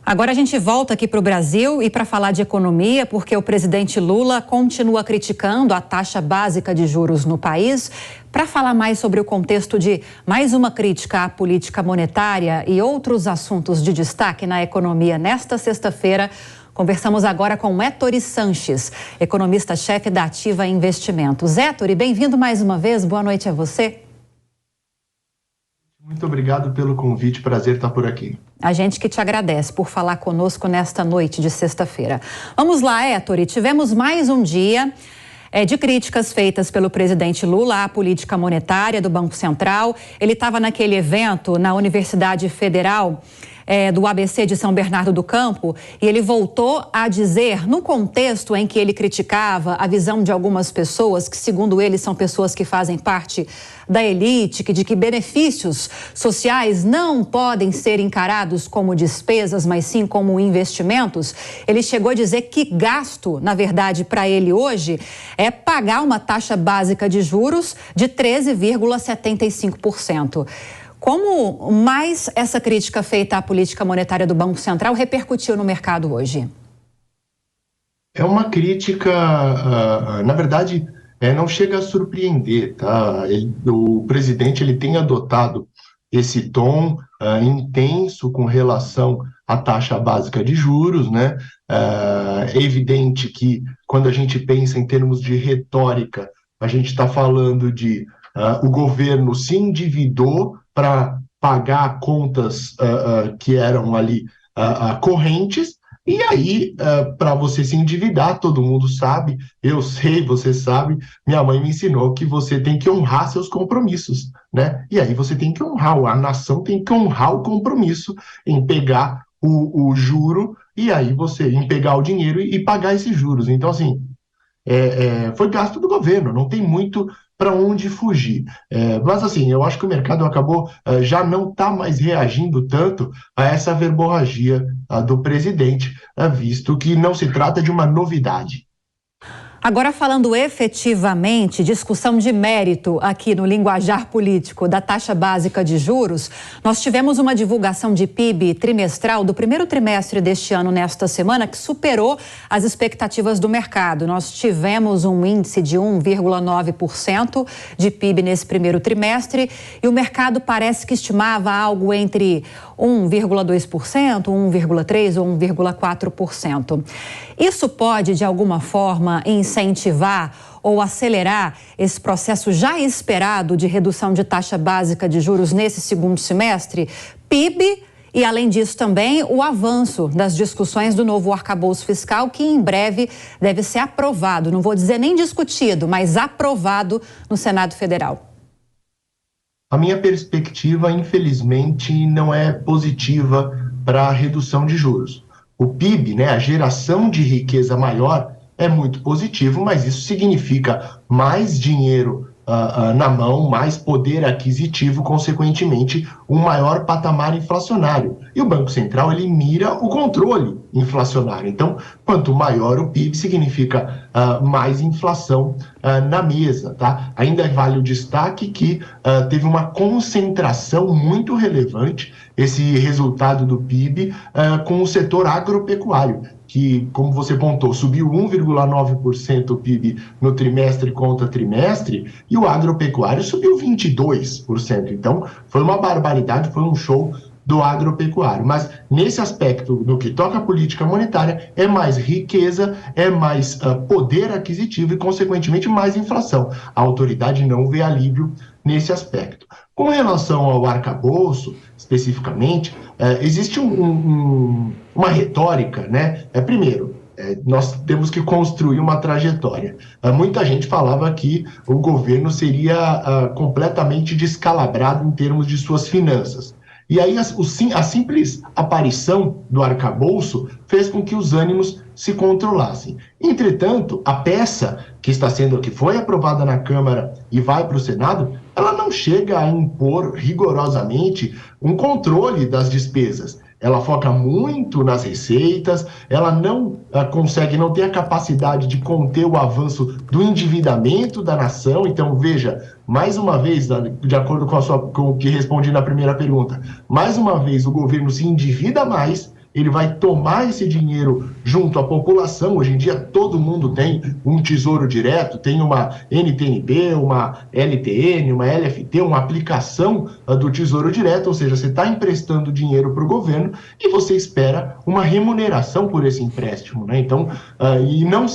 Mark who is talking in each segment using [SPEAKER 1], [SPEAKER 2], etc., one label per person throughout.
[SPEAKER 1] Agora a gente volta aqui para o Brasil e para falar de economia, porque o presidente Lula continua criticando a taxa básica de juros no país. Para falar mais sobre o contexto de mais uma crítica à política monetária e outros assuntos de destaque na economia nesta sexta-feira, conversamos agora com Héctor Sanches, economista-chefe da Ativa Investimentos. Héctor, bem-vindo mais uma vez, boa noite a você.
[SPEAKER 2] Muito obrigado pelo convite, prazer estar por aqui.
[SPEAKER 1] A gente que te agradece por falar conosco nesta noite de sexta-feira. Vamos lá, Héctor, tivemos mais um dia de críticas feitas pelo presidente Lula à política monetária do Banco Central. Ele estava naquele evento na Universidade Federal do ABC de São Bernardo do Campo, e ele voltou a dizer, no contexto em que ele criticava a visão de algumas pessoas, que segundo ele são pessoas que fazem parte da elite, de que benefícios sociais não podem ser encarados como despesas, mas sim como investimentos. Ele chegou a dizer que gasto, na verdade, para ele hoje, é pagar uma taxa básica de juros de 13,75%. Como mais essa crítica feita à política monetária do Banco Central repercutiu no mercado hoje?
[SPEAKER 2] É uma crítica, na verdade, não chega a surpreender, tá? O presidente ele tem adotado esse tom intenso com relação à taxa básica de juros, né? É evidente que quando a gente pensa em termos de retórica, a gente está falando de o governo se endividou para pagar contas que eram ali correntes, e aí, para você se endividar, todo mundo sabe, eu sei, você sabe, minha mãe me ensinou que você tem que honrar seus compromissos, né? E aí você tem que honrar, a nação tem que honrar o compromisso em pegar o juro, e aí você, em pegar o dinheiro e pagar esses juros. Então, assim, foi gasto do governo, não tem muito para onde fugir. Mas assim, eu acho que o mercado acabou já não está mais reagindo tanto a essa verborragia do presidente, visto que não se trata de uma novidade.
[SPEAKER 1] Agora, falando efetivamente, discussão de mérito aqui no linguajar político da taxa básica de juros, nós tivemos uma divulgação de PIB trimestral do primeiro trimestre deste ano, nesta semana, que superou as expectativas do mercado. Nós tivemos um índice de 1,9% de PIB nesse primeiro trimestre e o mercado parece que estimava algo entre 1,2%, 1,3% ou 1,4%. Isso pode, de alguma forma, incentivar ou acelerar esse processo já esperado de redução de taxa básica de juros nesse segundo semestre? PIB e, além disso, também o avanço das discussões do novo arcabouço fiscal, que em breve deve ser aprovado, não vou dizer nem discutido, mas aprovado no Senado Federal.
[SPEAKER 2] A minha perspectiva, infelizmente, não é positiva para a redução de juros. O PIB, né, a geração de riqueza maior, é muito positivo, mas isso significa mais dinheiro na mão, mais poder aquisitivo, consequentemente, um maior patamar inflacionário. E o Banco Central, ele mira o controle inflacionário. Então, quanto maior o PIB, significa mais inflação na mesa, tá? Ainda vale o destaque que teve uma concentração muito relevante, esse resultado do PIB, com o setor agropecuário, que, como você pontou, subiu 1,9% o PIB no trimestre contra trimestre, e o agropecuário subiu 22%. Então, foi uma barbaridade, foi um show do agropecuário. Mas, nesse aspecto, no que toca à política monetária, é mais riqueza, é mais poder aquisitivo e, consequentemente, mais inflação. A autoridade não vê alívio nesse aspecto. Com relação ao arcabouço, especificamente, existe uma retórica, né? Primeiro, nós temos que construir uma trajetória. Muita gente falava que o governo seria completamente descalabrado em termos de suas finanças. E aí a simples aparição do arcabouço fez com que os ânimos se controlassem. Entretanto, a peça que foi aprovada na Câmara e vai para o Senado, ela não chega a impor rigorosamente um controle das despesas. Ela foca muito nas receitas, ela não não tem a capacidade de conter o avanço do endividamento da nação. Então, veja, mais uma vez, de acordo com o que respondi na primeira pergunta, mais uma vez o governo se endivida mais ele vai tomar esse dinheiro junto à população. Hoje em dia todo mundo tem um tesouro direto, tem uma NTNB, uma LTN, uma LFT, uma aplicação do tesouro direto, ou seja, você está emprestando dinheiro para o governo e você espera uma remuneração por esse empréstimo, né? Então, e não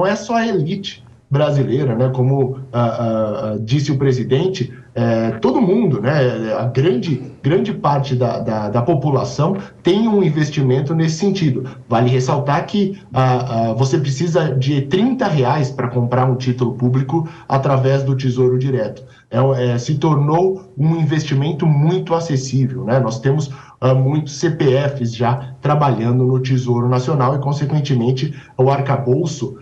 [SPEAKER 2] é só a elite brasileira, né? Como disse o presidente, todo mundo, né? A grande parte da população tem um investimento nesse sentido. Vale ressaltar que você precisa de R$30 para comprar um título público através do Tesouro Direto. Se tornou um investimento muito acessível, né? Nós temos muitos CPFs já trabalhando no Tesouro Nacional e, consequentemente, o arcabouço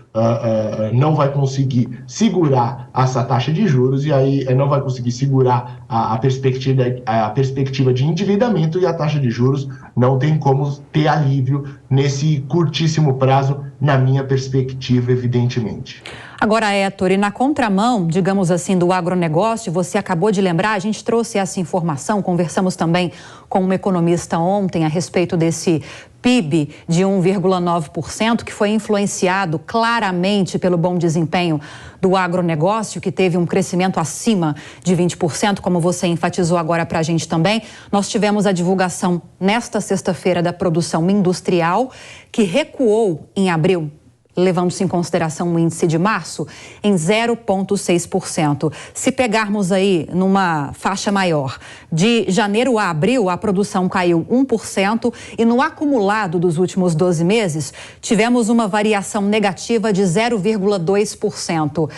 [SPEAKER 2] não vai conseguir segurar essa taxa de juros e aí não vai conseguir segurar a perspectiva de endividamento, e a taxa de juros não tem como ter alívio nesse curtíssimo prazo, na minha perspectiva, evidentemente.
[SPEAKER 1] Agora, Héctor, e na contramão, digamos assim, do agronegócio, você acabou de lembrar, a gente trouxe essa informação, conversamos também com um economista ontem a respeito desse PIB de 1,9%, que foi influenciado claramente pelo bom desempenho do agronegócio, que teve um crescimento acima de 20%, como você enfatizou agora para a gente também. Nós tivemos a divulgação nesta sexta-feira da produção industrial, que recuou em abril, levando-se em consideração o índice de março, em 0,6%. Se pegarmos aí numa faixa maior, de janeiro a abril, a produção caiu 1% e no acumulado dos últimos 12 meses, tivemos uma variação negativa de 0,2%.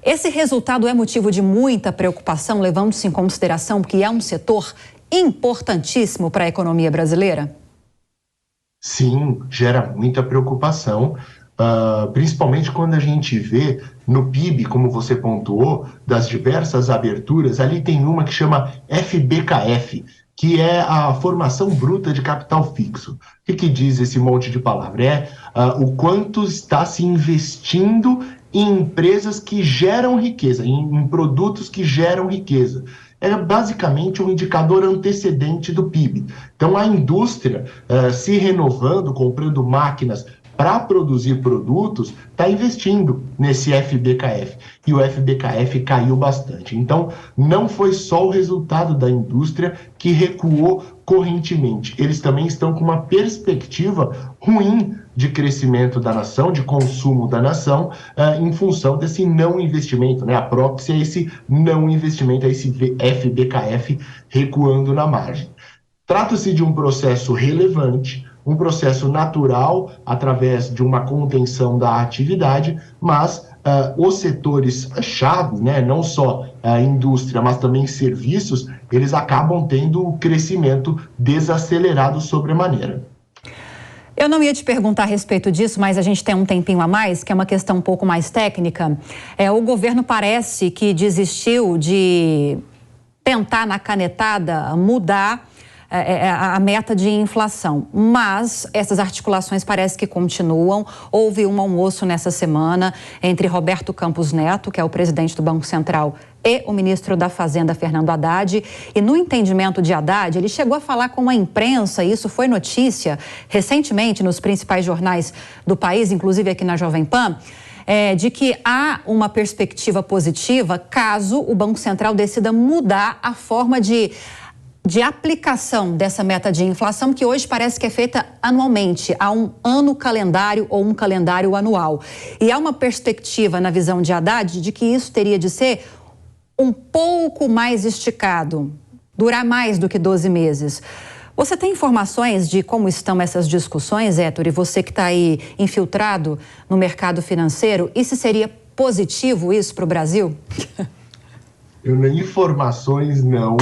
[SPEAKER 1] Esse resultado é motivo de muita preocupação, levando-se em consideração que é um setor importantíssimo para a economia brasileira?
[SPEAKER 2] Sim, gera muita preocupação. Principalmente quando a gente vê no PIB, como você pontuou, das diversas aberturas, ali tem uma que chama FBKF, que é a formação bruta de capital fixo. O que diz esse monte de palavra? O quanto está se investindo em empresas que geram riqueza, em produtos que geram riqueza. É basicamente um indicador antecedente do PIB. Então, a indústria se renovando, comprando máquinas para produzir produtos, está investindo nesse FBKF. E o FBKF caiu bastante. Então, não foi só o resultado da indústria que recuou correntemente. Eles também estão com uma perspectiva ruim de crescimento da nação, de consumo da nação, em função desse não investimento, né? A própria é esse não investimento, é esse FBKF recuando na margem. Trata-se de um processo relevante, um processo natural através de uma contenção da atividade, mas os setores-chave, né, não só a indústria, mas também serviços, eles acabam tendo o crescimento desacelerado sobremaneira.
[SPEAKER 1] Eu não ia te perguntar a respeito disso, mas a gente tem um tempinho a mais, que é uma questão um pouco mais técnica. O governo parece que desistiu de tentar, na canetada, mudar a meta de inflação, mas essas articulações parece que continuam. Houve um almoço nessa semana entre Roberto Campos Neto, que é o presidente do Banco Central, e o ministro da Fazenda, Fernando Haddad, e no entendimento de Haddad, ele chegou a falar com a imprensa, e isso foi notícia recentemente nos principais jornais do país, inclusive aqui na Jovem Pan, de que há uma perspectiva positiva caso o Banco Central decida mudar a forma de aplicação dessa meta de inflação, que hoje parece que é feita anualmente, há um ano calendário ou um calendário anual. E há uma perspectiva, na visão de Haddad, de que isso teria de ser um pouco mais esticado, durar mais do que 12 meses. Você tem informações de como estão essas discussões, Héctor, e você que está aí infiltrado no mercado financeiro, e se seria positivo isso para o Brasil?
[SPEAKER 2] Informações não,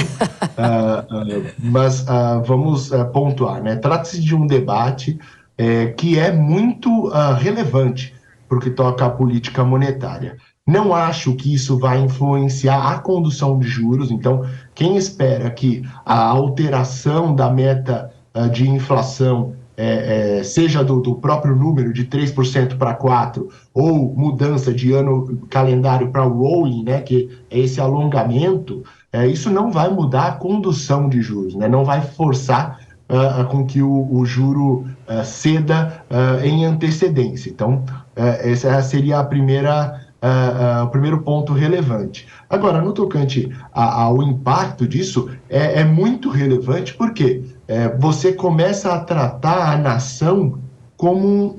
[SPEAKER 2] mas vamos pontuar, né? Trata-se de um debate que é muito relevante para o que toca à política monetária. Não acho que isso vai influenciar a condução de juros, então quem espera que a alteração da meta de inflação seja do próprio número de 3% para 4%, ou mudança de ano calendário para rolling, né, que é esse alongamento, isso não vai mudar a condução de juros, né, não vai forçar com que o juro ceda em antecedência. Então, essa seria o primeiro ponto relevante. Agora, no tocante ao impacto disso, é muito relevante porque você começa a tratar a nação como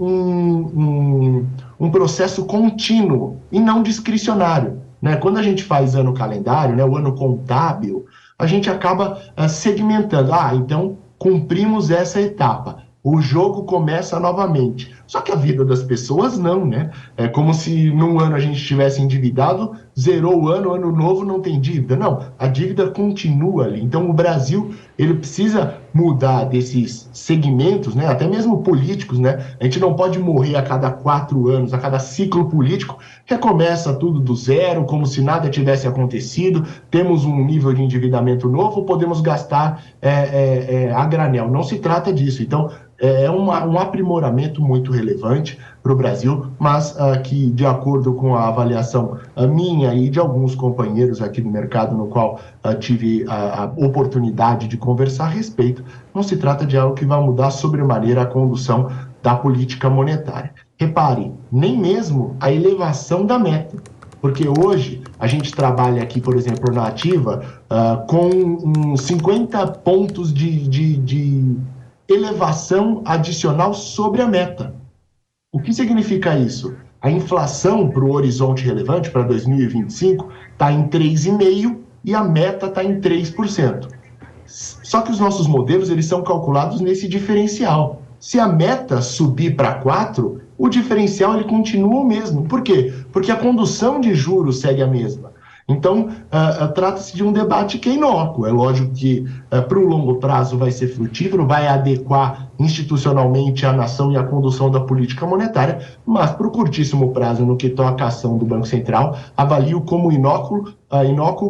[SPEAKER 2] um processo contínuo e não discricionário, né? Quando a gente faz ano calendário, né, o ano contábil, a gente acaba segmentando. Então cumprimos essa etapa. O jogo começa novamente. Só que a vida das pessoas não, né? É como se num ano a gente estivesse endividado, zerou o ano novo não tem dívida. Não, a dívida continua ali. Então o Brasil, ele precisa mudar desses segmentos, né? Até mesmo políticos, né? A gente não pode morrer a cada 4 anos, a cada ciclo político, recomeça tudo do zero, como se nada tivesse acontecido, temos um nível de endividamento novo, podemos gastar a granel. Não se trata disso. Então, é um aprimoramento muito relevante para o Brasil, mas que, de acordo com a avaliação minha e de alguns companheiros aqui do mercado, no qual tive a oportunidade de conversar a respeito, não se trata de algo que vai mudar sobremaneira a condução da política monetária. Repare, nem mesmo a elevação da meta, porque hoje a gente trabalha aqui, por exemplo, na Ativa, com 50 pontos de elevação adicional sobre a meta. O que significa isso? A inflação para o horizonte relevante, para 2025, está em 3,5% e a meta está em 3%. Só que os nossos modelos eles são calculados nesse diferencial. Se a meta subir para 4%, o diferencial ele continua o mesmo. Por quê? Porque a condução de juros segue a mesma. Então, trata-se de um debate que é inócuo. É lógico que, para o longo prazo, vai ser frutífero, vai adequar institucionalmente a nação e a condução da política monetária, mas, para o curtíssimo prazo, no que toca a ação do Banco Central, avalio como inócuo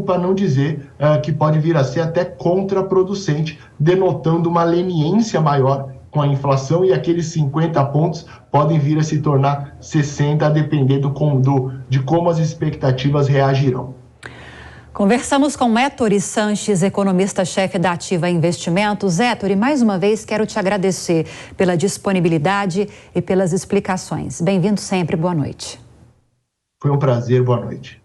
[SPEAKER 2] para não dizer que pode vir a ser até contraproducente, denotando uma leniência maior com a inflação, e aqueles 50 pontos podem vir a se tornar 60, a depender de como as expectativas reagirão.
[SPEAKER 1] Conversamos com Ettore Sanches, economista-chefe da Ativa Investimentos. Ettore, mais uma vez quero te agradecer pela disponibilidade e pelas explicações. Bem-vindo sempre, boa noite.
[SPEAKER 2] Foi um prazer, boa noite.